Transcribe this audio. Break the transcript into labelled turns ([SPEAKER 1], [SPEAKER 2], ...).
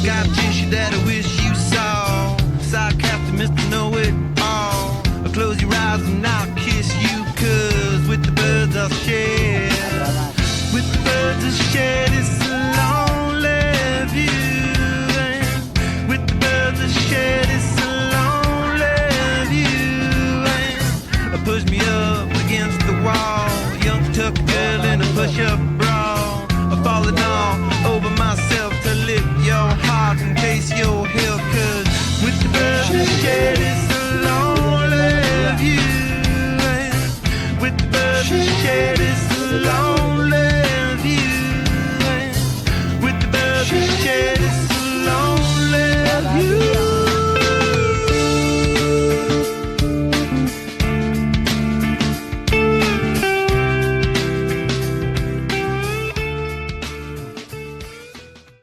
[SPEAKER 1] Scar tissue that I wish you saw. Sarcastic Mr. Know-It-All. Close your eyes and I'll kiss you, 'cause with the birds I'll share. With the birds I'll share this